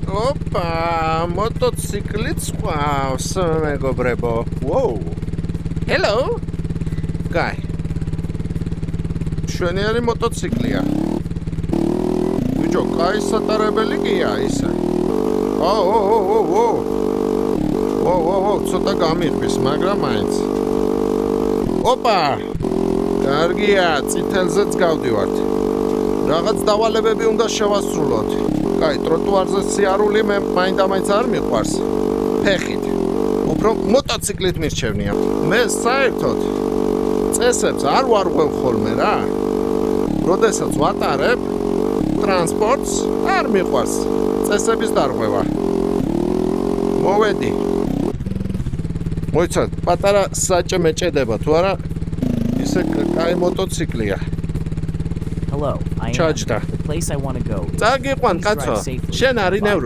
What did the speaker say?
Opa, motociclits qავს, მეგობრებო. Whoa. Hello. Guy. შვენიერი მოტოციკლია. ბიჭო, კაი სატარებელი გია ისე. ცოტა გამიღბის, მაგრამ მაინც. Opa. კარგია, წითელზეც გავდივართ. რაღაც დავალებები უნდა შევასრულოთ. კაი, ტროტუარზე სიარული მე მაინდა-მაინც არ მიყვარს. ფეხით. უფრო მოტოციკლით მირჩევნია. მე საერთოდ წესებს არ ვარღვევ ხოლმე რა. როდესაც ვატარებ ტრანსპორტს არ მიყვარს წესების დარღვევა. მოვედი. მოიცადე, პატარა საჭე მეჭედება თუ არა ისე კაი მოტოციკლია. Hello, I am. Charged. The place I want to go. წაგიყვან კაცო. შენ არინევ